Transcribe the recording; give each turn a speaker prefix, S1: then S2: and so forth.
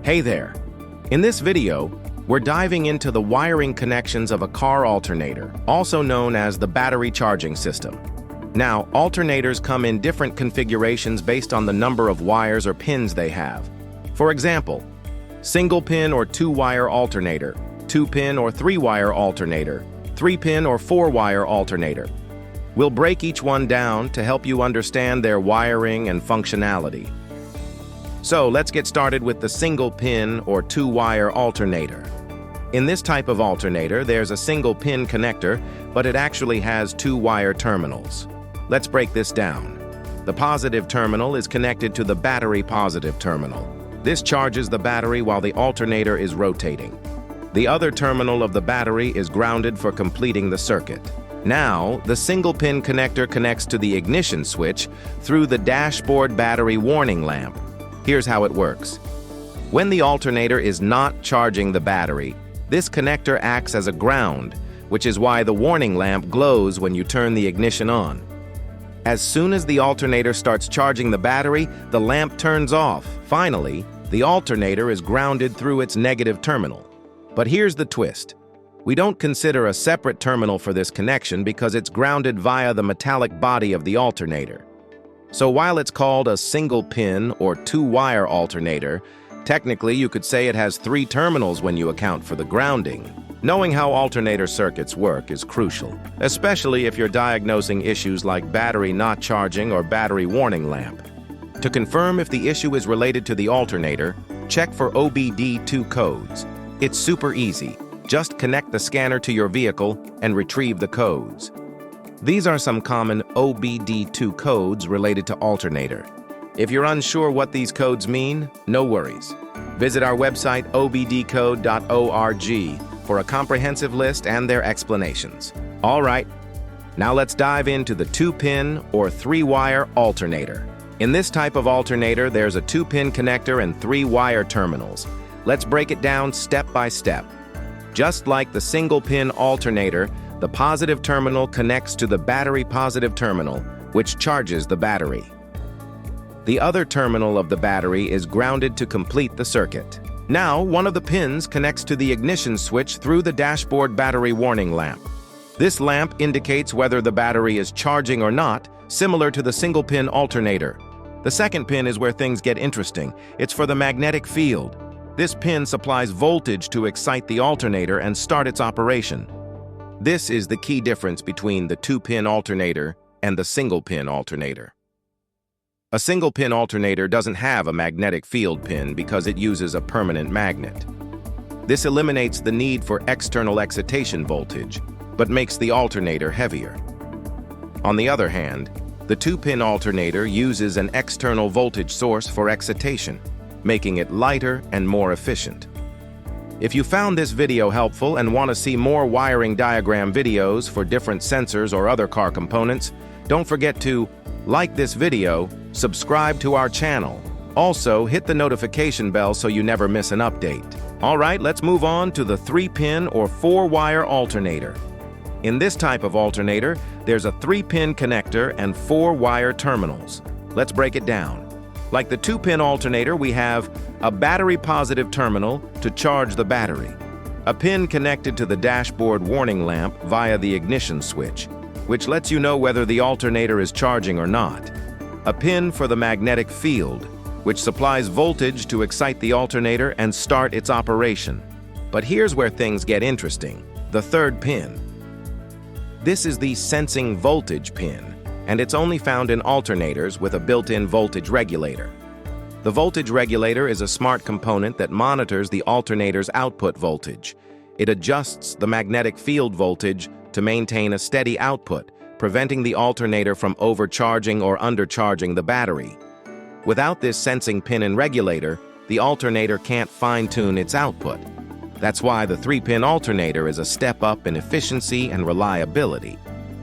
S1: Hey there! In this video, we're diving into the wiring connections of a car alternator, also known as the battery charging system. Now, alternators come in different configurations based on the number of wires or pins they have. For example, single-pin or two-wire alternator, two-pin or three-wire alternator, three-pin or four-wire alternator. We'll break each one down to help you understand their wiring and functionality. So let's get started with the single-pin or two-wire alternator. In this type of alternator, there's a single-pin connector, but it actually has two-wire terminals. Let's break this down. The positive terminal is connected to the battery positive terminal. This charges the battery while the alternator is rotating. The other terminal of the battery is grounded for completing the circuit. Now, the single-pin connector connects to the ignition switch through the dashboard battery warning lamp. Here's how it works. When the alternator is not charging the battery, this connector acts as a ground, which is why the warning lamp glows when you turn the ignition on. As soon as the alternator starts charging the battery, the lamp turns off. Finally, the alternator is grounded through its negative terminal. But here's the twist. We don't consider a separate terminal for this connection because it's grounded via the metallic body of the alternator. So while it's called a single-pin or two-wire alternator, technically you could say it has three terminals when you account for the grounding. Knowing how alternator circuits work is crucial, especially if you're diagnosing issues like battery not charging or battery warning lamp. To confirm if the issue is related to the alternator, check for OBD2 codes. It's super easy. Just connect the scanner to your vehicle and retrieve the codes. These are some common OBD2 codes related to alternator. If you're unsure what these codes mean, no worries. Visit our website obdcode.org for a comprehensive list and their explanations. All right, now let's dive into the two-pin or three-wire alternator. In this type of alternator, there's a two-pin connector and three-wire terminals. Let's break it down step by step. Just like the single-pin alternator, the positive terminal connects to the battery positive terminal, which charges the battery. The other terminal of the battery is grounded to complete the circuit. Now, one of the pins connects to the ignition switch through the dashboard battery warning lamp. This lamp indicates whether the battery is charging or not, similar to the single-pin alternator. The second pin is where things get interesting. It's for the magnetic field. This pin supplies voltage to excite the alternator and start its operation. This is the key difference between the two-pin alternator and the single-pin alternator. A single-pin alternator doesn't have a magnetic field pin because it uses a permanent magnet. This eliminates the need for external excitation voltage, but makes the alternator heavier. On the other hand, the two-pin alternator uses an external voltage source for excitation, making it lighter and more efficient. If you found this video helpful and want to see more wiring diagram videos for different sensors or other car components, don't forget to like this video, subscribe to our channel. Also, hit the notification bell so you never miss an update. All right, let's move on to the three-pin or four-wire alternator. In this type of alternator, there's a three-pin connector and four-wire terminals. Let's break it down. Like the two-pin alternator, we have a battery positive terminal to charge the battery, a pin connected to the dashboard warning lamp via the ignition switch, which lets you know whether the alternator is charging or not, a pin for the magnetic field, which supplies voltage to excite the alternator and start its operation. But here's where things get interesting, the third pin. This is the sensing voltage pin, and it's only found in alternators with a built-in voltage regulator. The voltage regulator is a smart component that monitors the alternator's output voltage. It adjusts the magnetic field voltage to maintain a steady output, preventing the alternator from overcharging or undercharging the battery. Without this sensing pin and regulator, the alternator can't fine-tune its output. That's why the three-pin alternator is a step up in efficiency and reliability.